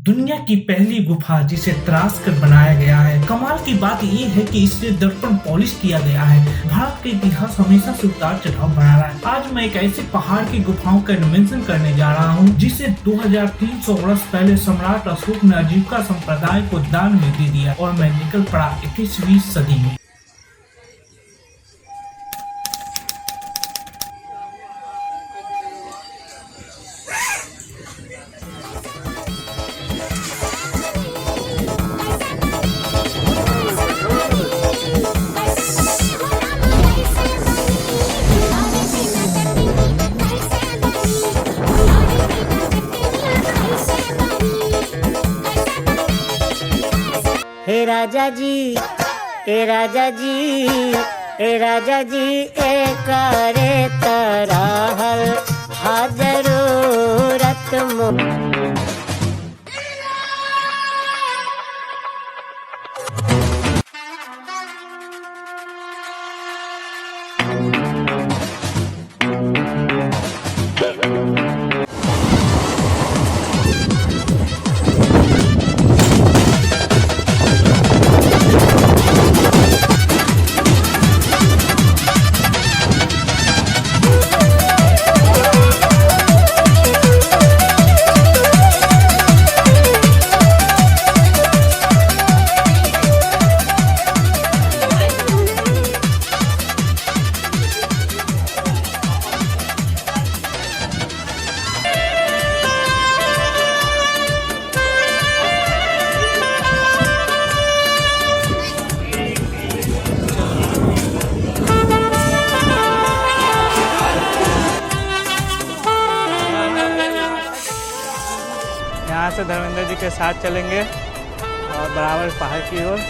दुनिया की पहली गुफा जिसे तराश कर बनाया गया है। कमाल की बात ये है कि इसे दर्पण पॉलिश किया गया है। भारत का इतिहास हमेशा से उतार चढ़ाव बना रहा है। आज मैं एक ऐसे पहाड़ की गुफाओं का एनिमेशन करने जा रहा हूँ जिसे 2300 वर्ष पहले सम्राट अशोक ने आजीविका संप्रदाय को दान में दे दिया और मैं निकल पड़ा 21वीं सदी में। हे राजा जी, ए राजा जी, ए राजा जी, ए करे तरहल जरूरत मो। यहाँ से धर्मेंद्र जी के साथ चलेंगे और बराबर पहाड़ की ओर।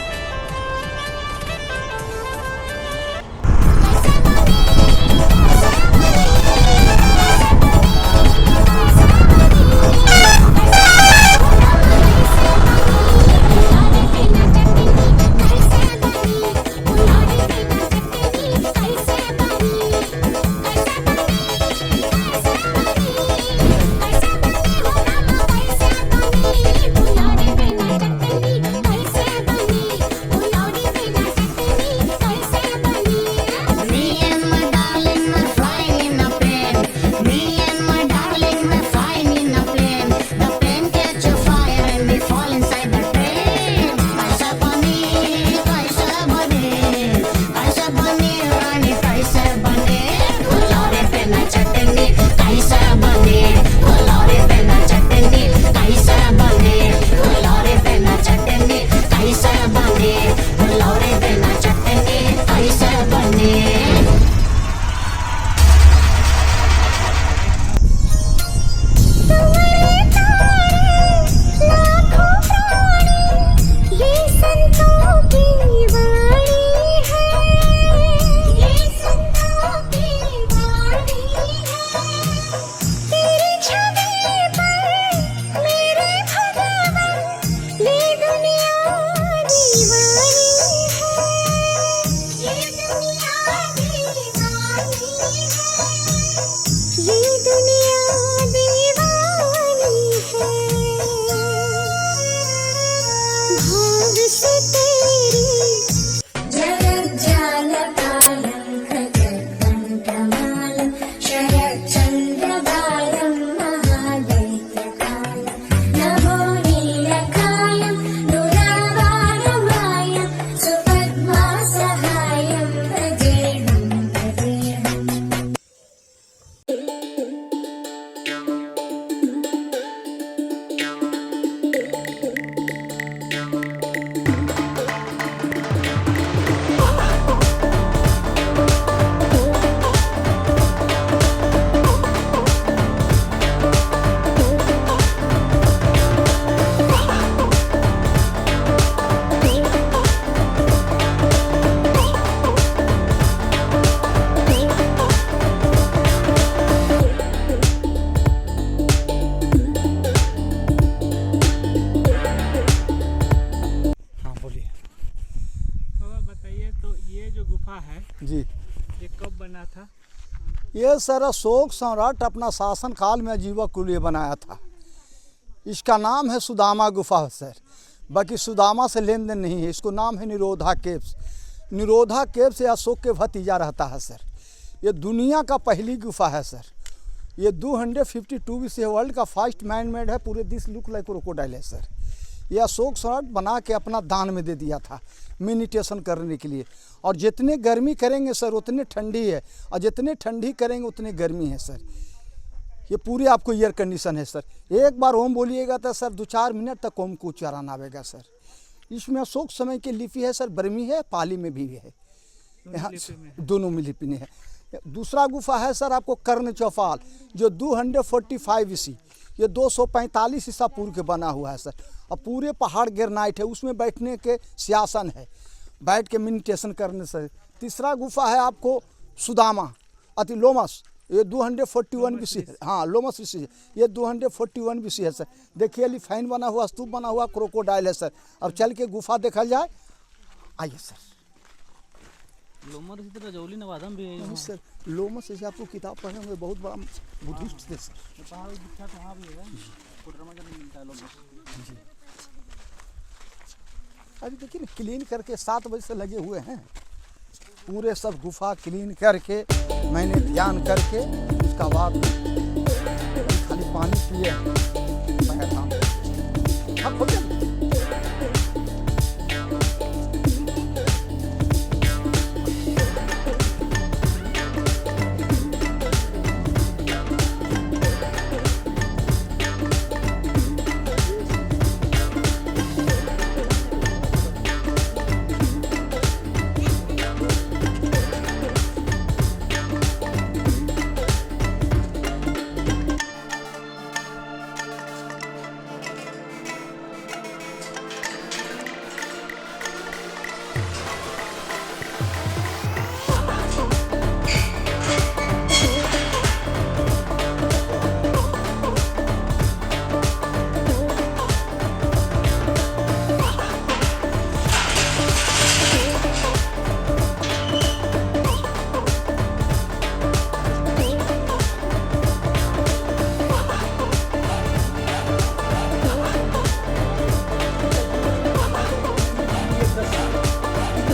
जी, ये कब बना था? ये सर अशोक सम्राट अपना शासन काल में आजीविका के लिए बनाया था। इसका नाम है सुदामा गुफा सर। बाकी सुदामा से लेन देन नहीं है। इसको नाम है निरोधा केव्स। निरोधा केव्स से अशोक के भतीजा रहता है सर। ये दुनिया का पहली गुफा है सर। ये 252 BC वर्ल्ड का फर्स्ट मैन मेड है। पूरे दिस लुक लाइक क्रोकोडाइल है सर। ये अशोक सम्राट बना के अपना दान में दे दिया था मेडिटेशन करने के लिए। और जितने गर्मी करेंगे सर उतने ठंडी है, और जितने ठंडी करेंगे उतने गर्मी है सर। ये पूरे आपको एयर कंडीशन है सर। एक बार ओम बोलिएगा तो सर 2-4 मिनट तक ओम को उच्चारण आवेगा सर। इसमें अशोक समय की लिपि है सर, बर्मी है, पाली में भी है, यहाँ दोनों में लिपि है। दूसरा गुफा है सर आपको कर्ण चौपाल, जो 245 BC, ये 245 ईसा पूर्व के बना हुआ है सर। और पूरे पहाड़ ग्रेनाइट है, उसमें बैठने के सिंहासन है, बैठ के मेडिटेशन करने से। तीसरा गुफा है आपको सुदामा लोमस, ये 241 BC है। हाँ लोमस BC है, ये 241 BC है सर। देखिए एलिफेंट बना हुआ, स्तूप बना हुआ, क्रोकोडाइल है सर। अब चल के गुफा देखा जाए, आइए सर। लोमस इसी तरह जौली नवादम भी है सर। लोमस जैसे आपको किताब पढ़े होंगे, बहुत बड़ा बुद्धिस्ट थे सर। पहाड़ विख्यात वहाँ भी है, कोडरमा का मिलता है लोमस जी। अभी देखिए ना क्लीन करके 7 बजे से लगे हुए हैं। पूरे सब गुफा क्लीन करके मैंने ध्यान करके उसका बाद खाली पानी पिए हाँ खोल दे।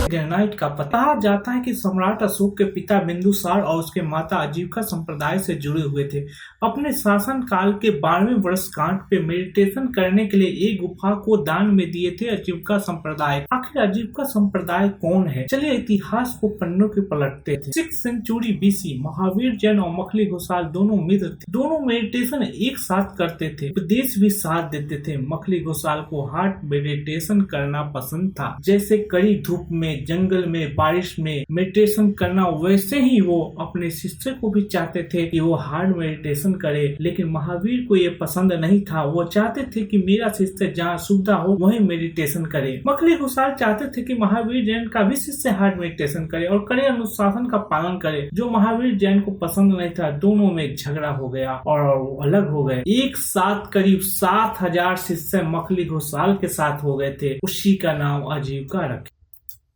ग्रेनाइट का पता जाता है कि सम्राट अशोक के पिता बिंदुसार और उसके माता आजीविका संप्रदाय से जुड़े हुए थे। अपने शासन काल के 12वें वर्षगांठ पे मेडिटेशन करने के लिए एक गुफा को दान में दिए थे आजीविका संप्रदाय। आखिर आजीविका संप्रदाय कौन है? चलिए इतिहास को पन्नों के पलटते थे। 6th century BC Mahavir Jain और मखली घोषाल दोनों मित्र थे। दोनों मेडिटेशन एक साथ करते थे, उपदेश भी साथ देते थे। मखली घोषाल को हार्ट मेडिटेशन करना पसंद था, जैसे कड़ी धूप में, जंगल में, बारिश में मेडिटेशन करना, वैसे ही वो अपने शिष्य को भी चाहते थे कि वो हार्ड मेडिटेशन करे। लेकिन महावीर को ये पसंद नहीं था। वो चाहते थे कि मेरा शिष्य जहाँ सुविधा हो वहीं मेडिटेशन करे। मखली घोषाल चाहते थे कि महावीर जैन का भी शिष्य हार्ड मेडिटेशन करे और कड़े अनुशासन का पालन करे, जो महावीर जैन को पसंद नहीं था। दोनों में झगड़ा हो गया और अलग हो गए। एक साथ करीब 7000 शिष्य मखली घोषाल के साथ हो गए थे। उसी का नाम आजीविका रखे।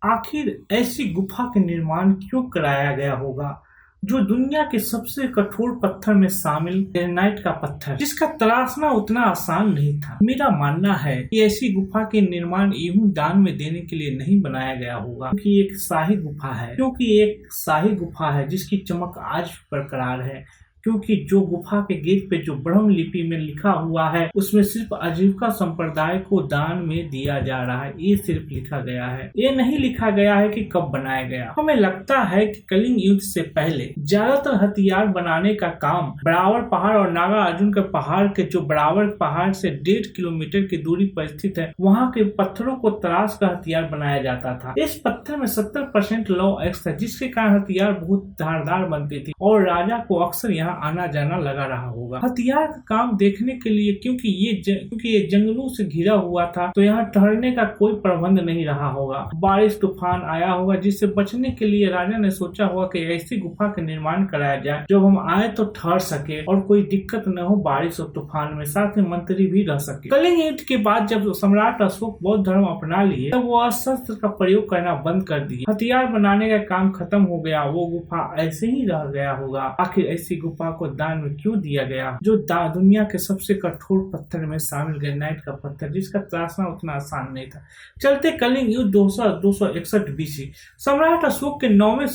आखिर ऐसी गुफा के निर्माण क्यों कराया गया होगा, जो दुनिया के सबसे कठोर पत्थर में शामिल ग्रेनाइट का पत्थर, जिसका तराशना उतना आसान नहीं था। मेरा मानना है कि ऐसी गुफा के निर्माण यूं दान में देने के लिए नहीं बनाया गया होगा, क्योंकि एक शाही गुफा है जिसकी चमक आज बरकरार है। क्योंकि जो गुफा के गेट पे जो ब्रह्म लिपि में लिखा हुआ है उसमें सिर्फ आजीविका संप्रदाय को दान में दिया जा रहा है, ये सिर्फ लिखा गया है। ये नहीं लिखा गया है कि कब बनाया गया। हमें लगता है कि कलिंग युद्ध से पहले ज्यादातर हथियार बनाने का काम बरावर पहाड़ और नागा अर्जुन के पहाड़ के जो बरावर पहाड़ से 1.5 किलोमीटर की दूरी पर स्थित है, वहाँ के पत्थरों को तराश कर हथियार बनाया जाता था। इस पत्थर में 70% लौ एक्स था, जिसके कारण हथियार बहुत धारदार बनती थी और राजा को अक्सर यहाँ आना जाना लगा रहा होगा हथियार का काम देखने के लिए। क्योंकि ये जंगलों से घिरा हुआ था, तो यहाँ ठहरने का कोई प्रबंध नहीं रहा होगा। बारिश तूफान आया होगा, जिससे बचने के लिए राजा ने सोचा होगा कि ऐसी गुफा का निर्माण कराया जाए जब हम आए तो ठहर सके और कोई दिक्कत न हो बारिश और तूफान में, साथ में मंत्री भी रह सके। कलिंग युद्ध के बाद जब सम्राट अशोक बौद्ध धर्म अपना लिए, तब वो शस्त्र का प्रयोग करना बंद कर दिए। हथियार बनाने का काम खत्म हो गया, वो गुफा ऐसे ही रह गया होगा। आखिर ऐसी गुफा गुफा को दान में क्यों दिया गया, जो दुनिया के सबसे कठोर पत्थर में शामिल ग्रेनाइट का पत्थर, जिसका तराशना उतना आसान नहीं था। चलते कलिंग युद्ध 261 BC। सम्राट अशोक के 9वें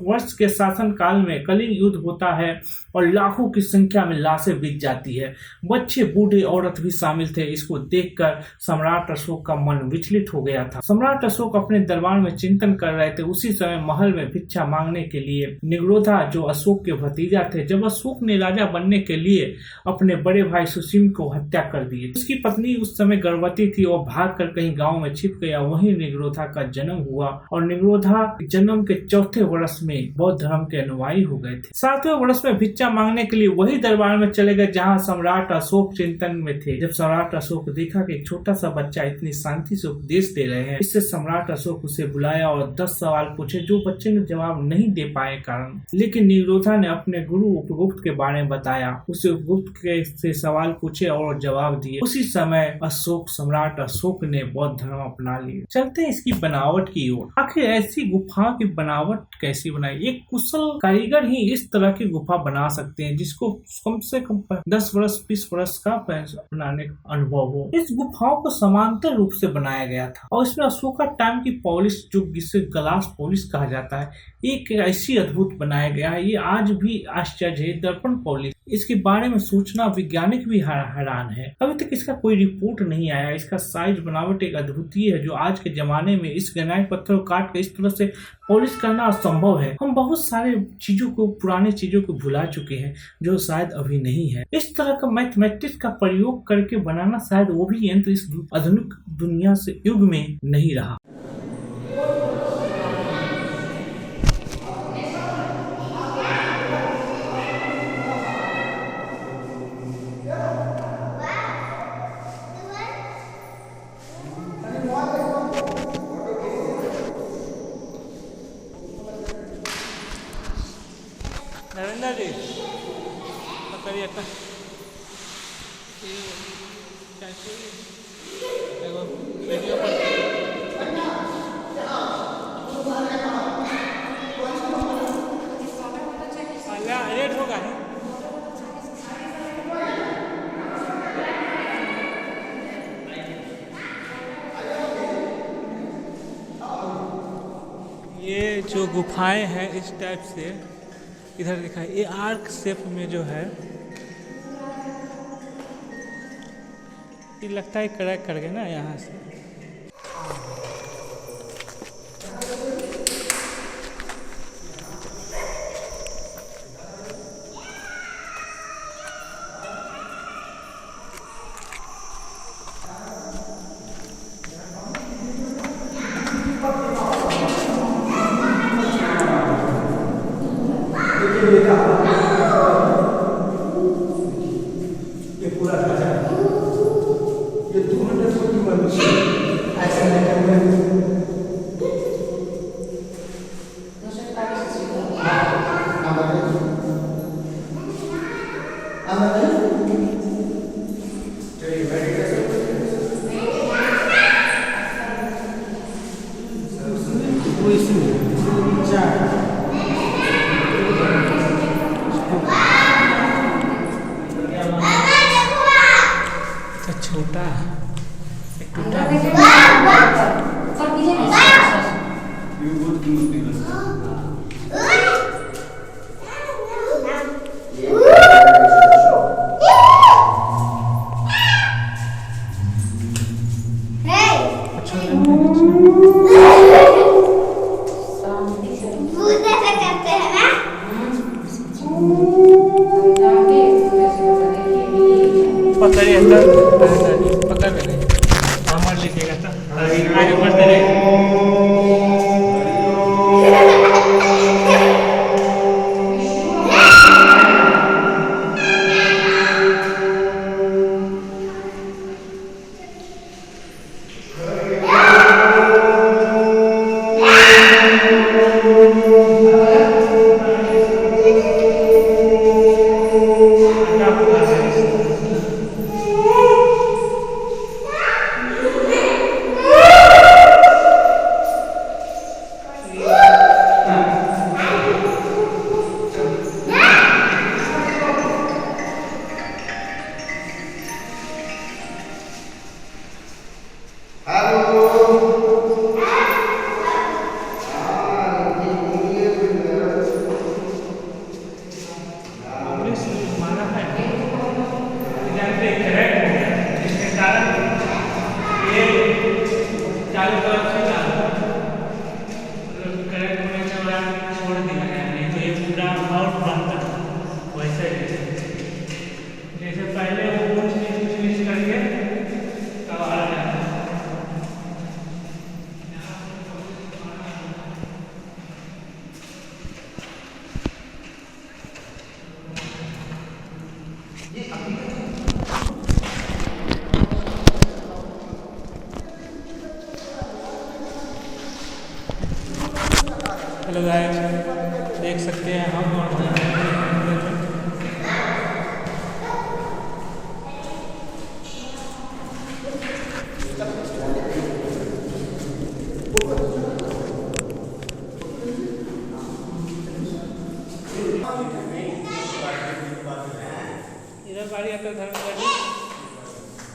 वर्ष के शासन काल में कलिंग युद्ध होता है और लाखों की संख्या में लाशें बिक जाती है। बच्चे, बूढ़े, औरत भी शामिल थे। इसको देखकर सम्राट अशोक का मन विचलित हो गया था। सम्राट अशोक अपने दरबार में चिंतन कर रहे थे। उसी समय महल में भिक्षा मांगने के लिए निग्रोधा, जो अशोक के भतीजा थे, जब अशोक ने राजा बनने के लिए अपने बड़े भाई सुसीम को हत्या कर दी। उसकी पत्नी उस समय गर्भवती थी और भागकर कहीं गांव में छिप गया। वहीं निग्रोधा का जन्म हुआ और निग्रोधा जन्म के 4थे वर्ष में बौद्ध धर्म के अनुयायी हो गए थे। 7वें वर्ष में भिक्षा मांगने के लिए वही दरबार में चले गए जहाँ सम्राट अशोक चिंतन में थे। जब सम्राट अशोक देखा कि एक छोटा सा बच्चा इतनी शांति से उपदेश दे रहे हैं, इससे सम्राट अशोक उसे बुलाया और 10 सवाल पूछे, जो बच्चे ने जवाब नहीं दे पाए कारण। लेकिन निग्रोधा ने अपने गुरु उपगुप्त के बारे में बताया। उसे उपगुप्त के से सवाल पूछे और जवाब दिए। उसी समय सम्राट अशोक ने बौद्ध धर्म अपना लिया। चलते हैं इसकी बनावट की ओर। आखिर ऐसी गुफाओं की बनावट कैसी बनाई? एक कुशल कारीगर ही इस तरह की गुफा बना सकते हैं जिसको कम से कम 10 वर्ष 20 वर्ष का बनाने का अनुभव हो। इस गुफाओं को समांतर रूप से बनाया गया था और इसमें अशोका टाइम की पॉलिश, जो जिसे ग्लास पॉलिश कहा जाता है, एक ऐसी अद्भुत बनाया गया है। ये आज भी आश्चर्य है। दर्पण पॉलिश, इसके बारे में सोचना वैज्ञानिक भी हैरान है। अभी तक इसका कोई रिपोर्ट नहीं आया। इसका साइज, बनावट एक अद्वितीय है जो आज के जमाने में इस ग्रेनाइट पत्थर को काट कर इस तरह से पॉलिश करना असंभव है। हम बहुत सारे चीजों को, पुराने चीजों को भुला चुके हैं जो शायद अभी नहीं है। इस तरह का मैथमेटिक्स का प्रयोग करके बनाना शायद वो भी यंत्र इस आधुनिक दुनिया से युग में नहीं रहा। नरेंद्र जी पकड़िए तो वीडियो पर रेट होगा है। ये जो गुफाएं हैं इस टाइप से इधर दिखा, ये आर्क शेप में जो है, ये लगता है क्रैक कर गए ना यहाँ से। ये पूरा ये 200 फुट की मनुष्य ऐसा लगे हुए हैं। छोटा टूटा पकड़िए पकड़ रहे नंबर लिखेगा तो आगे बढ़ते रहे। जैसे पहले वो ऊंच नीच करके तब आ जाता है। हेलो गाइस, देख सकते हैं हम और इधर बारी आता है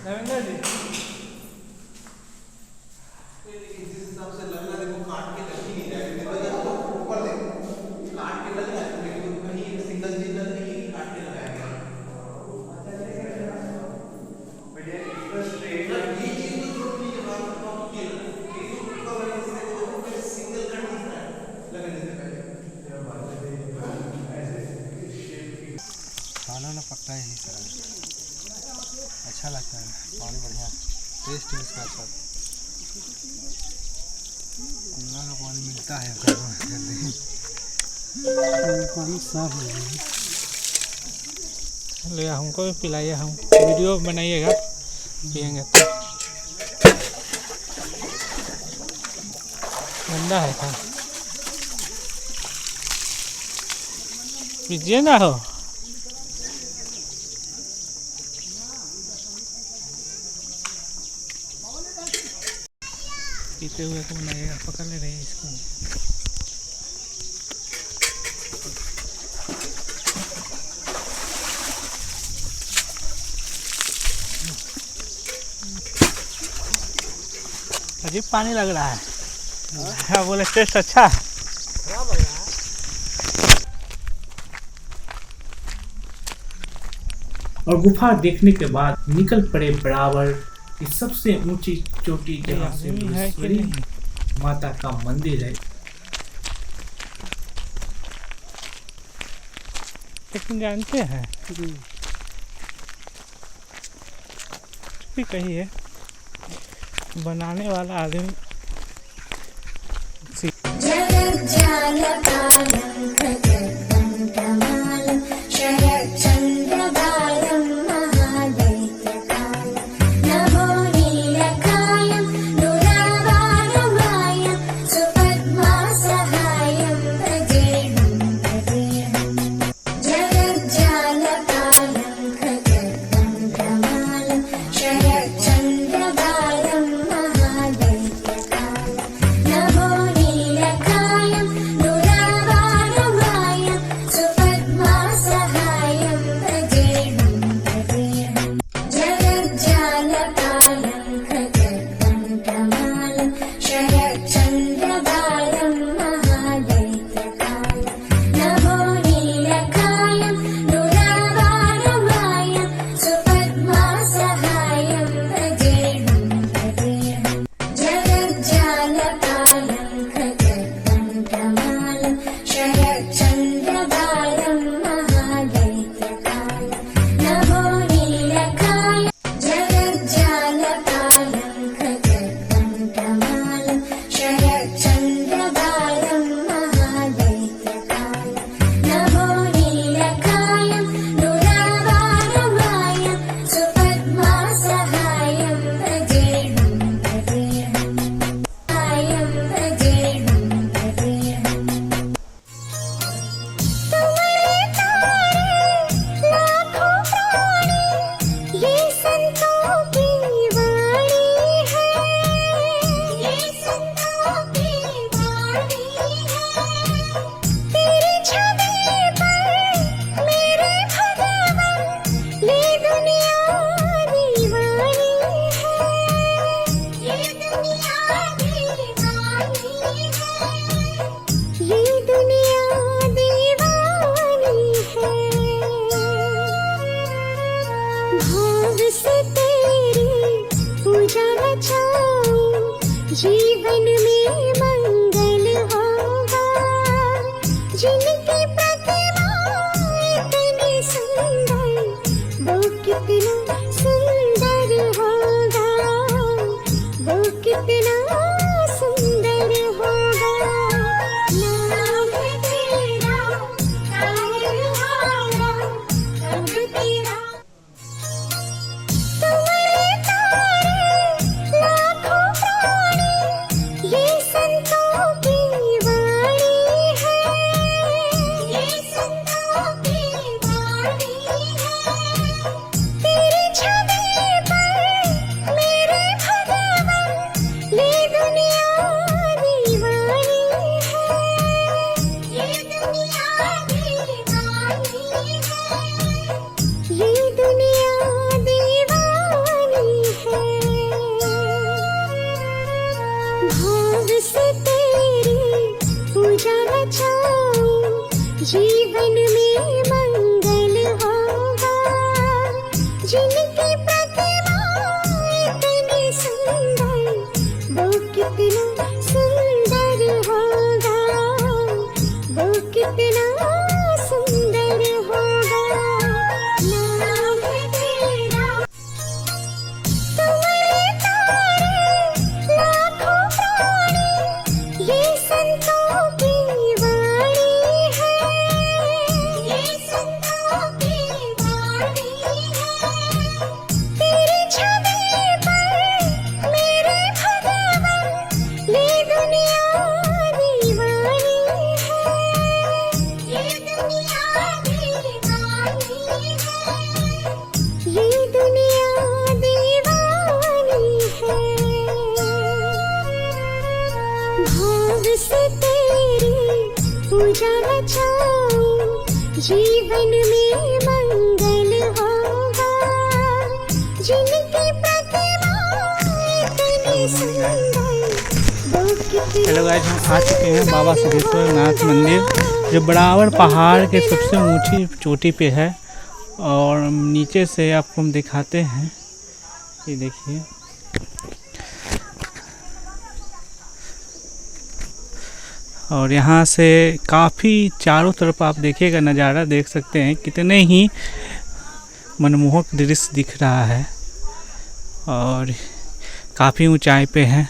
धर्मेंद्र जी खाना ना पकता ही नहीं सर, अच्छा लगता है, पानी बढ़िया टेस्ट है इसका सब। कुल्ला का पानी मिलता है पानी साफ हो गया। ले हमको भी पिलाइए, हम वीडियो बनाइएगा पियेंगे तो। गंदा है था, पीजिए ना हो। पीते हुए को बनाइएगा, पकड़ ले रहे हैं इसको। अजीब पानी लग रहा है। हाँ बोले टेस्ट अच्छा है। और गुफा देखने के बाद निकल पड़े बराबर की सबसे ऊंची चोटी जहाँ से बृहस्पति माता का मंदिर है। लेकिन जानते हैं भी कही है, बनाने वाला आदमी जीवन में मंगल होगा। जिनकी प्रतिमा इतनी सुंदर, वो कितना सुंदर होगा, वो कितना सुंदर होगा। नाम तेरा तारहारा, रंग तेरा। तुम्हारे तारे लाखों प्राणी, ये संतों की वाणी है, ये संतों की वाणी है। तेरी छवि पर मेरे भगवान, ये दुनिया दीवानी है, ये दुनिया दीवानी है, ये दुनिया दीवानी है। भाव से तेरी पूजा चाहूं, जीवन में मंगल होगा। जिनकी प्रतिमा इतनी सुंदर, वो कितना सुंदर होगा, वो कितना सुंदर होगा। नाम तेरा। तुम्हारे तारे लाखों प्राणी, ये संतों की वाणी है, ये संतों की वाणी है। तेरी छवि पर मेरे भगवान, ये दुनिया दीवानी है, ये दुनिया दीवानी है, ये दुनिया दीवानी है। भाव से तेरी पूजा चाहूं, जीवन में मंगल होगा। जिनकी प्रतिमा इतनी सुंदर, वो कितनी। हेलो गाइस, हम आ चुके हैं बाबा सिद्धेश्वर नाथ मंदिर, जो बराबर पहाड़ के सबसे ऊंची चोटी पे है। और नीचे से आपको हम दिखाते हैं, ये देखिए। और यहाँ से काफ़ी चारों तरफ आप देखिएगा, नज़ारा देख सकते हैं, कितने ही मनमोहक दृश्य दिख रहा है। और काफ़ी ऊंचाई पे है।